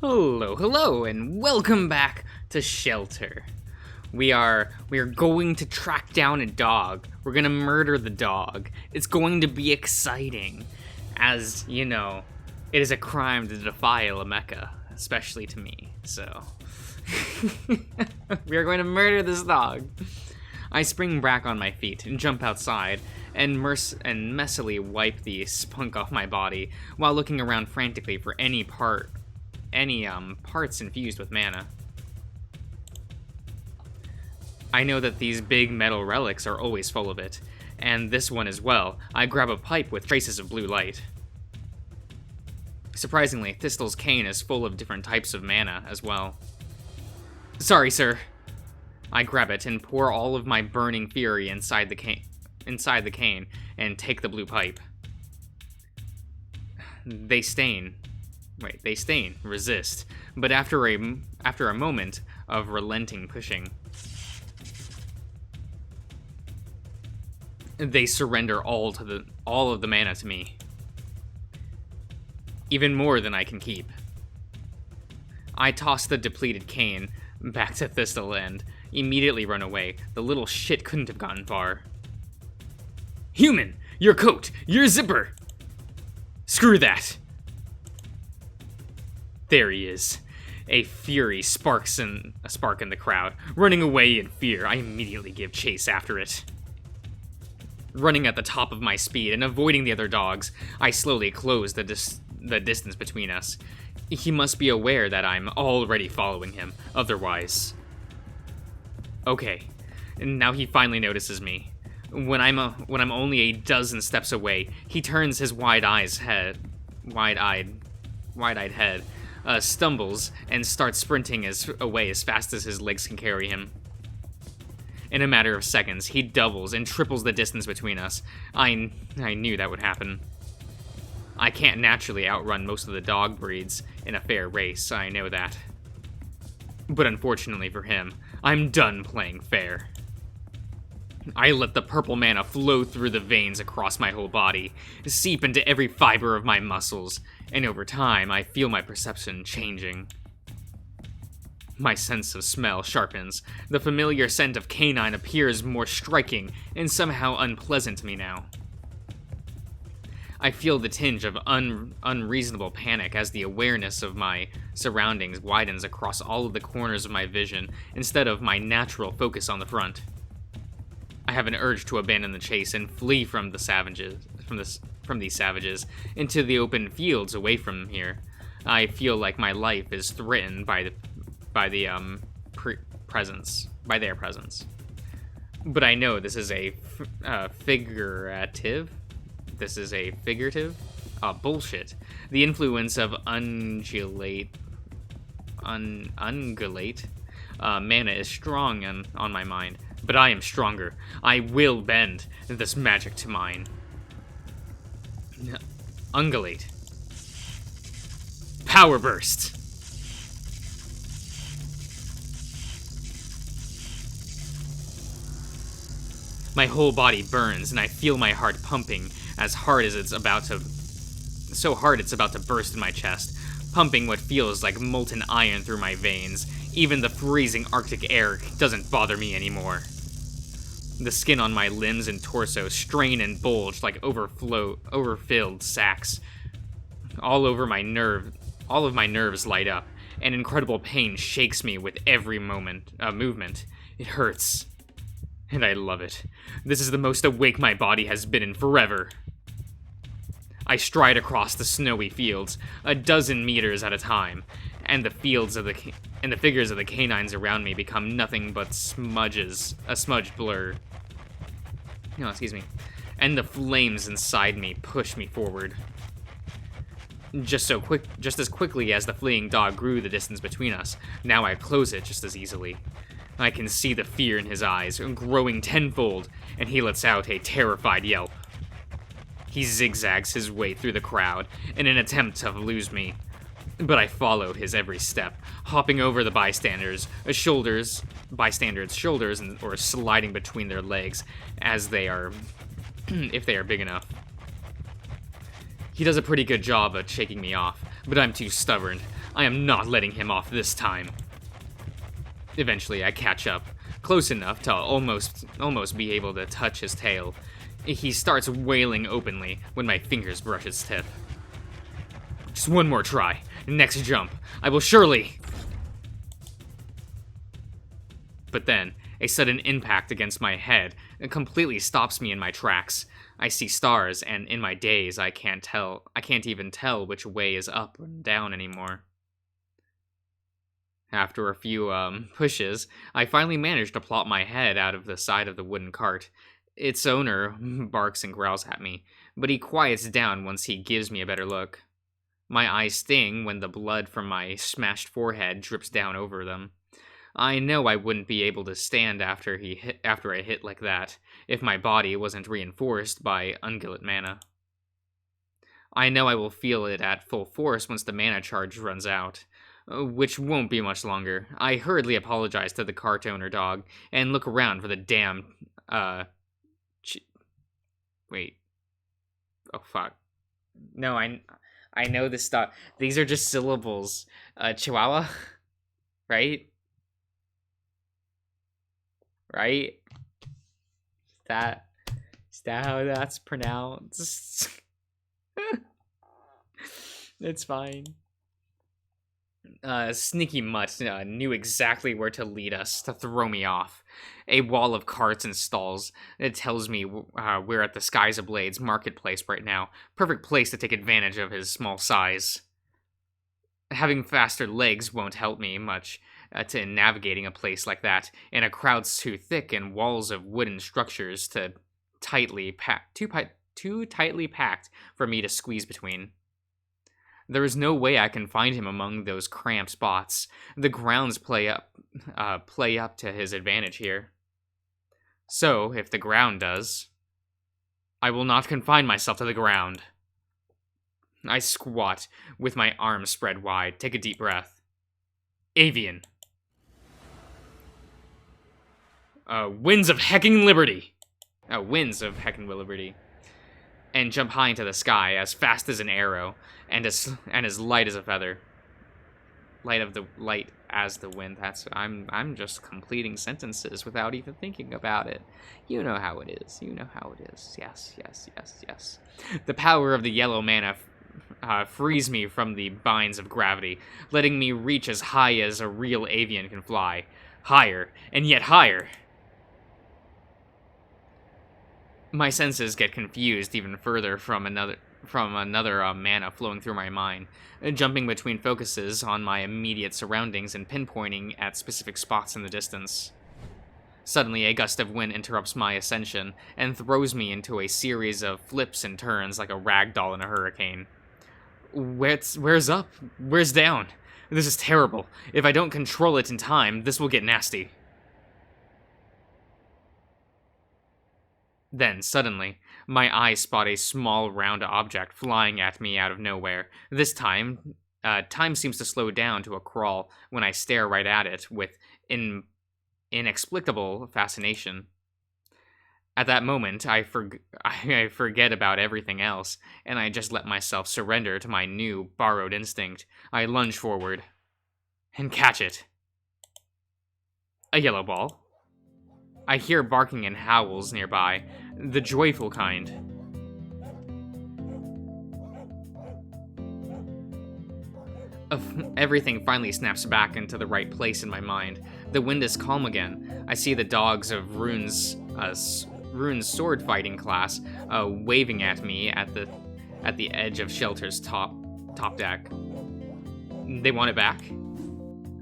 Hello, and welcome back to Shelter. We are going to track down a dog. We're gonna murder the dog. It's going to be exciting, as you know, it is a crime to defile a mecha, especially to me. So, we are going to murder this dog. I spring back on my feet and jump outside and messily wipe the spunk off my body while looking around frantically for any parts infused with mana. I know that these big metal relics are always full of it, and this one as well. I grab a pipe with traces of blue light. Surprisingly, Thistle's cane is full of different types of mana as well. Sorry, sir. I grab it and pour all of my burning fury inside the cane and take the blue pipe. They stain, resist, but after a moment of relenting pushing, they surrender all of the mana to me. Even more than I can keep. I toss the depleted cane back to Thistle and immediately run away. The little shit couldn't have gotten far. Human! Your coat! Your zipper! Screw that! There he is. A fury spark in the crowd. Running away in fear, I immediately give chase after it. Running at the top of my speed and avoiding the other dogs, I slowly close the distance between us. He must be aware that I'm already following him, otherwise... Okay, now he finally notices me. When I'm only a dozen steps away, he turns his wide-eyed head, stumbles, and starts sprinting away as fast as his legs can carry him. In a matter of seconds, he doubles and triples the distance between us. I knew that would happen. I can't naturally outrun most of the dog breeds in a fair race, I know that. But unfortunately for him, I'm done playing fair. I let the purple mana flow through the veins across my whole body, seep into every fiber of my muscles, and over time, I feel my perception changing. My sense of smell sharpens. The familiar scent of canine appears more striking and somehow unpleasant to me now. I feel the tinge of unreasonable panic as the awareness of my surroundings widens across all of the corners of my vision instead of my natural focus on the front. I have an urge to abandon the chase and flee from these savages into the open fields away from here. I feel like my life is threatened by their presence. But I know this is a figurative. This is a figurative? Bullshit. The influence of ungulate mana is strong on my mind, but I am stronger. I will bend this magic to mine. Ungulate. Power burst. My whole body burns, and I feel my heart pumping as hard as it's about to burst in my chest, pumping what feels like molten iron through my veins. Even the freezing Arctic air doesn't bother me anymore. The skin on my limbs and torso strain and bulge like overfilled sacs. All of my nerves light up, and incredible pain shakes me with every movement. It hurts. And I love it. This is the most awake my body has been in forever. I stride across the snowy fields, a dozen meters at a time, and the figures of the canines around me become nothing but a smudged blur. No, excuse me. And the flames inside me push me forward. Just as quickly as the fleeing dog grew the distance between us, now I close it just as easily. I can see the fear in his eyes, growing tenfold, and he lets out a terrified yelp. He zigzags his way through the crowd in an attempt to lose me, but I follow his every step, hopping over the bystanders' shoulders, or sliding between their legs as they are, if they are big enough. He does a pretty good job at shaking me off, But I'm too stubborn. I am not letting him off this time. Eventually, I catch up, close enough to almost be able to touch his tail. He starts wailing openly when my fingers brush his tip. Just one more try. Next jump. I will surely... But then, a sudden impact against my head completely stops me in my tracks. I see stars, and in my daze, I can't even tell which way is up and down anymore. After a few, pushes, I finally manage to plop my head out of the side of the wooden cart. Its owner barks and growls at me, but he quiets down once he gives me a better look. My eyes sting when the blood from my smashed forehead drips down over them. I know I wouldn't be able to stand after a hit like that, if my body wasn't reinforced by ungulate mana. I know I will feel it at full force once the mana charge runs out, which won't be much longer. I hurriedly apologize to the cart owner dog, and look around for the damn, wait. Oh, fuck. No, I know this stuff. These are just syllables. Chihuahua? Right? Right? Is that how that's pronounced? It's fine. Sneaky Mutt knew exactly where to lead us to throw me off. A wall of carts and stalls. It tells me we're at the Skies Ablades marketplace right now. Perfect place to take advantage of his small size. Having faster legs won't help me much to navigating a place like that, and a crowd's too thick and walls of wooden structures too tightly packed for me to squeeze between. There is no way I can find him among those cramped spots. The grounds play up to his advantage here. So, if the ground does, I will not confine myself to the ground. I squat, with my arms spread wide, take a deep breath. Avian. Winds of hecking liberty. Winds of hecking liberty. And jump high into the sky, as fast as an arrow, and as light as a feather. Light as the wind. I'm just completing sentences without even thinking about it. You know how it is. Yes. The power of the yellow mana frees me from the binds of gravity, letting me reach as high as a real avian can fly. Higher, and yet higher. My senses get confused even further from another mana flowing through my mind, jumping between focuses on my immediate surroundings and pinpointing at specific spots in the distance. Suddenly, a gust of wind interrupts my ascension and throws me into a series of flips and turns like a rag doll in a hurricane. Where's up? Where's down? This is terrible. If I don't control it in time, this will get nasty. Then, suddenly, my eyes spot a small, round object flying at me out of nowhere. This time, time seems to slow down to a crawl when I stare right at it with inexplicable fascination. At that moment, I forget about everything else, and I just let myself surrender to my new, borrowed instinct. I lunge forward and catch it. A yellow ball. I hear barking and howls nearby, the joyful kind. Everything finally snaps back into the right place in my mind. The wind is calm again. I see the dogs of Rune's sword fighting class waving at me at the edge of Shelter's top deck. They want it back?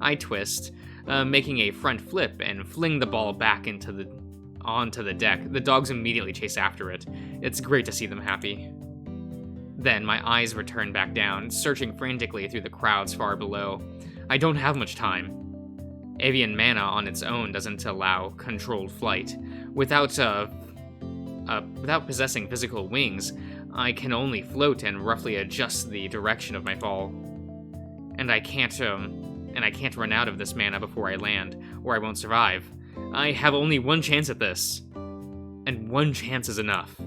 I twist, making a front flip and fling the ball back onto the deck. The dogs immediately chase after it. It's great to see them happy. Then my eyes return back down, searching frantically through the crowds far below. I don't have much time. Avian mana on its own doesn't allow controlled flight. Without possessing physical wings, I can only float and roughly adjust the direction of my fall. And I can't run out of this mana before I land, or I won't survive. I have only one chance at this. And one chance is enough.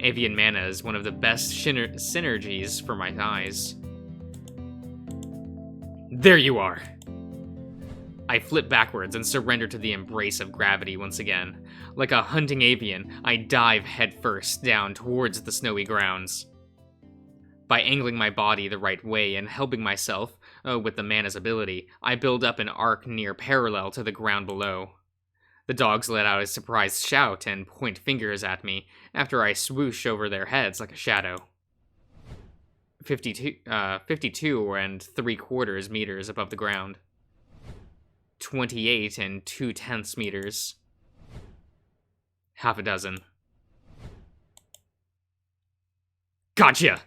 Avian mana is one of the best synergies for my eyes. There you are. I flip backwards and surrender to the embrace of gravity once again. Like a hunting avian, I dive headfirst down towards the snowy grounds. By angling my body the right way and helping myself with the mana's ability, I build up an arc near parallel to the ground below. The dogs let out a surprised shout and point fingers at me after I swoosh over their heads like a shadow. 52 and 3/4 meters above the ground. 28 and 2/10 meters. Half a dozen. Gotcha!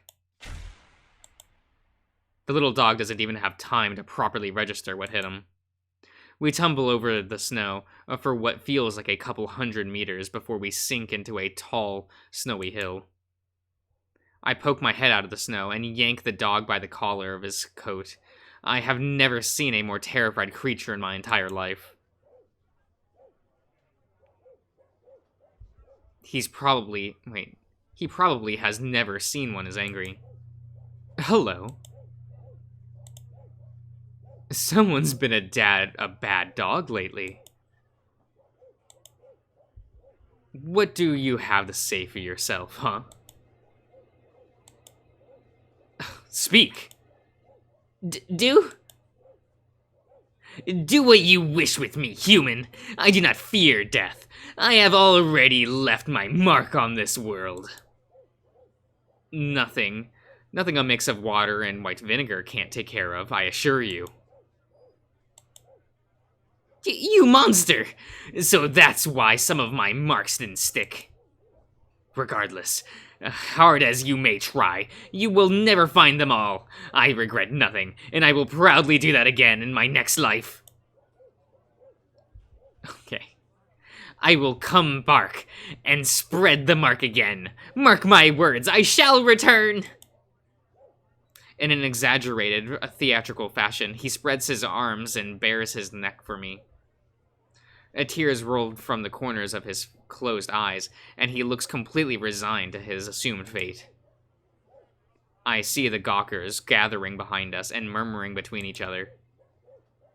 The little dog doesn't even have time to properly register what hit him. We tumble over the snow for what feels like a couple 100 meters before we sink into a tall, snowy hill. I poke my head out of the snow and yank the dog by the collar of his coat. I have never seen a more terrified creature in my entire life. He probably has never seen one as angry. Hello. Someone's been a bad dog lately. What do you have to say for yourself, huh? Speak. Do what you wish with me, human. I do not fear death. I have already left my mark on this world. Nothing a mix of water and white vinegar can't take care of, I assure you. You monster! So that's why some of my marks didn't stick. Regardless, hard as you may try, you will never find them all. I regret nothing, and I will proudly do that again in my next life. Okay. I will come bark and spread the mark again. Mark my words, I shall return! In an exaggerated, theatrical fashion, he spreads his arms and bares his neck for me. Tears rolled from the corners of his closed eyes, and he looks completely resigned to his assumed fate. I see the gawkers gathering behind us and murmuring between each other.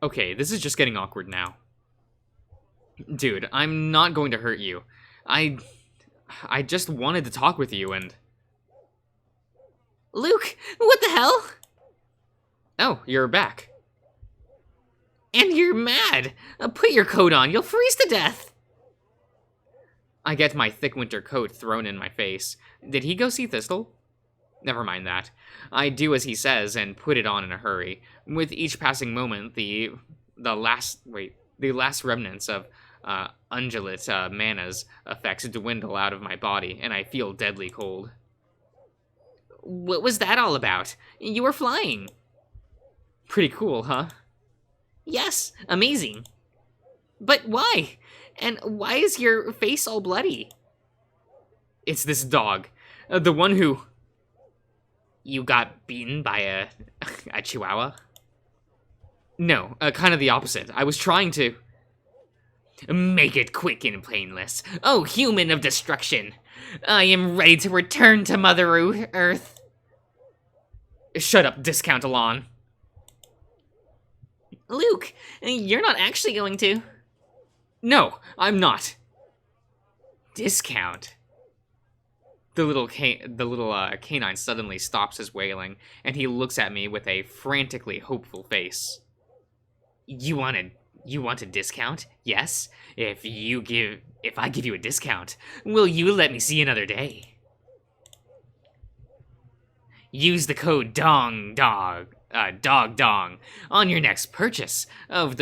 Okay, this is just getting awkward now. Dude, I'm not going to hurt you. I just wanted to talk with you and... Luke, what the hell? Oh, you're back. And you're mad. Put your coat on, you'll freeze to death. I get my thick winter coat thrown in my face. Did he go see Thistle? Never mind that. I do as he says and put it on in a hurry. With each passing moment, the last remnants of undulate mana's effects dwindle out of my body, and I feel deadly cold. What was that all about? You were flying. Pretty cool, huh? Yes, amazing. But why? And why is your face all bloody? It's this dog. The one who... You got beaten by a chihuahua? No, kind of the opposite. I was trying to... Make it quick and painless. Oh, human of destruction. I am ready to return to Mother Earth. Shut up, Discount Alon. Luke, you're not actually going to. No, I'm not. Discount. The little canine suddenly stops his wailing, and he looks at me with a frantically hopeful face. You want a discount? Yes? If I give you a discount, will you let me see another day? Use the code DONG on your next purchase of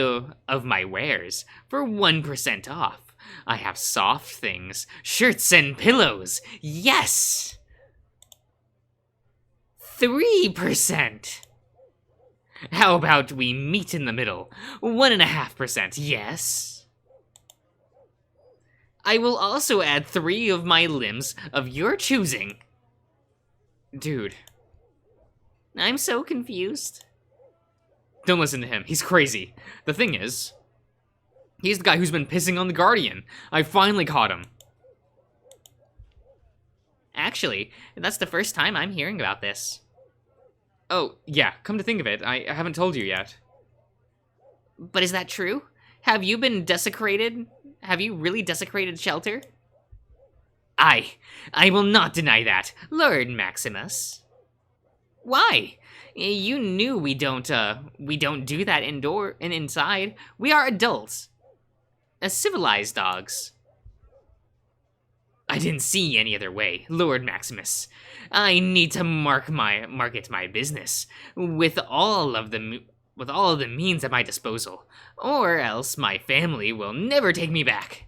my wares for 1% off. I have soft things, shirts and pillows. Yes! 3%. How about we meet in the middle? 1.5%, yes? I will also add 3 of my limbs of your choosing. Dude. I'm so confused. Don't listen to him. He's crazy. The thing is, he's the guy who's been pissing on the Guardian. I finally caught him. Actually, that's the first time I'm hearing about this. Oh, yeah, come to think of it, I haven't told you yet. But is that true? Have you been desecrated? Have you really desecrated shelter? I will not deny that, Lord Maximus. Why? You knew we don't do that indoor and inside. We are adults. As civilized dogs. I didn't see any other way, Lord Maximus. I need to market my business with all of the means at my disposal, or else my family will never take me back.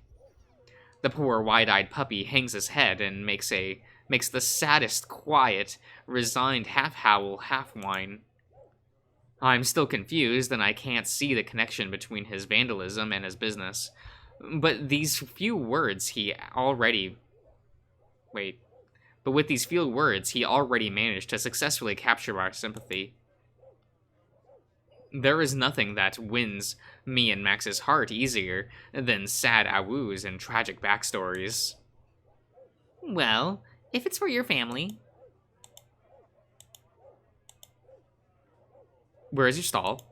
The poor wide-eyed puppy hangs his head and makes the saddest, quiet, resigned half-howl, half-whine. I'm still confused, and I can't see the connection between his vandalism and his business. But these few words he already... Wait. But with these few words, he already managed to successfully capture our sympathy. There is nothing that wins me and Max's heart easier than sad awoos and tragic backstories. Well, if it's for your family. Where is your stall?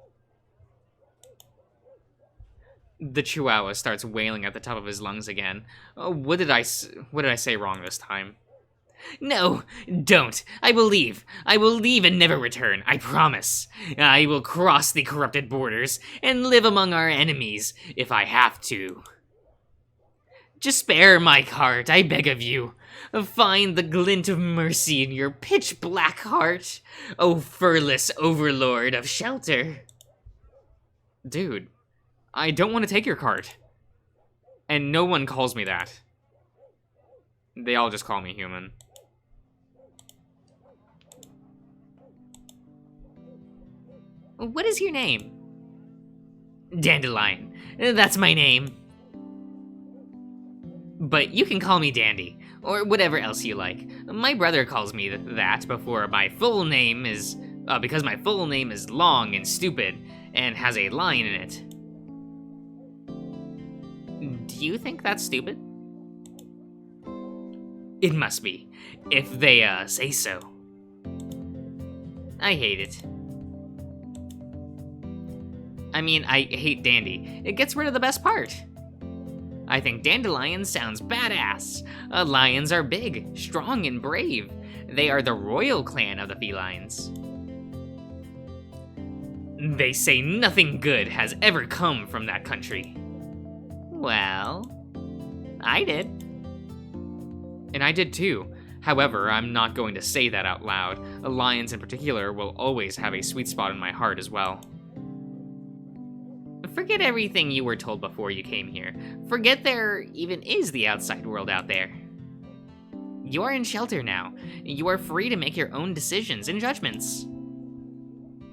The Chihuahua starts wailing at the top of his lungs again. Oh, what did I say wrong this time? No, don't. I will leave. I will leave and never return. I promise. I will cross the corrupted borders and live among our enemies if I have to. Just spare my heart, I beg of you. Find the glint of mercy in your pitch-black heart, O furless overlord of shelter. Dude, I don't want to take your cart. And no one calls me that. They all just call me human. What is your name? Dandelion. That's my name. But you can call me Dandy, or whatever else you like. My brother calls me that before my full name is... because my full name is long and stupid, and has a line in it. Do you think that's stupid? It must be, if they, say so. I hate it. I mean, I hate Dandy. It gets rid of the best part. I think Dandelion sounds badass. Lions are big, strong, and brave. They are the royal clan of the felines. They say nothing good has ever come from that country. Well, I did. And I did too. However, I'm not going to say that out loud. Lions in particular will always have a sweet spot in my heart as well. Forget everything you were told before you came here. Forget there even is the outside world out there. You are in shelter now. You are free to make your own decisions and judgments.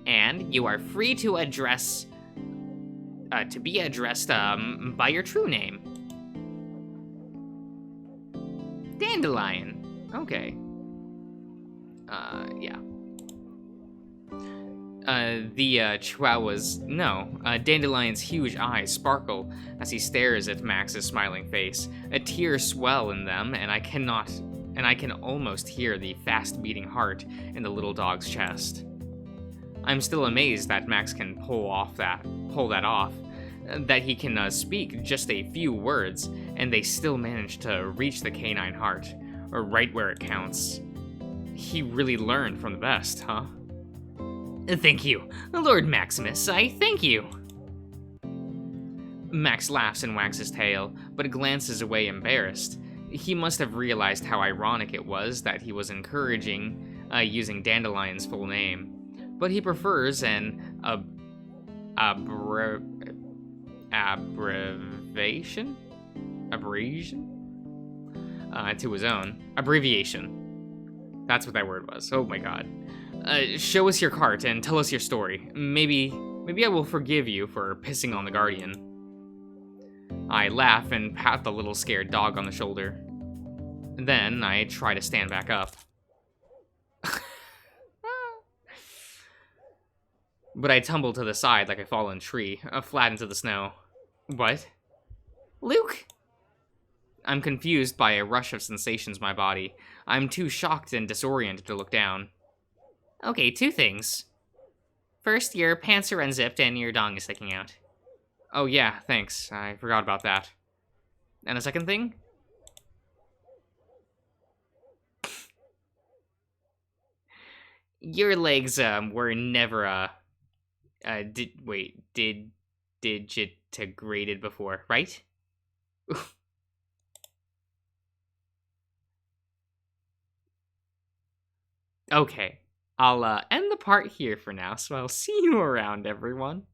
And you are free to be addressed by your true name. Dandelion. Okay. Yeah. The Chihuahua's... No. Dandelion's huge eyes sparkle as he stares at Max's smiling face. A tear swell in them, and I can almost hear the fast-beating heart in the little dog's chest. I'm still amazed that Max can pull that off. That he can speak just a few words, and they still manage to reach the canine heart, or right where it counts. He really learned from the best, huh? Thank you, Lord Maximus, I thank you. Max laughs and wags his tail, but glances away embarrassed. He must have realized how ironic it was that he was encouraging using Dandelion's full name, but he prefers an abbreviation to his own. Abbreviation. That's what that word was. Oh my god. Show us your cart and tell us your story. Maybe I will forgive you for pissing on the Guardian. I laugh and pat the little scared dog on the shoulder. Then I try to stand back up. But I tumble to the side like a fallen tree, flat into the snow. What? Luke? I'm confused by a rush of sensations in my body. I'm too shocked and disoriented to look down. Okay, two things. First, your pants are unzipped and your dong is sticking out. Oh yeah, thanks. I forgot about that. And the second thing? Your legs were never digitigrated before, right? Okay. I'll end the part here for now, so I'll see you around, everyone.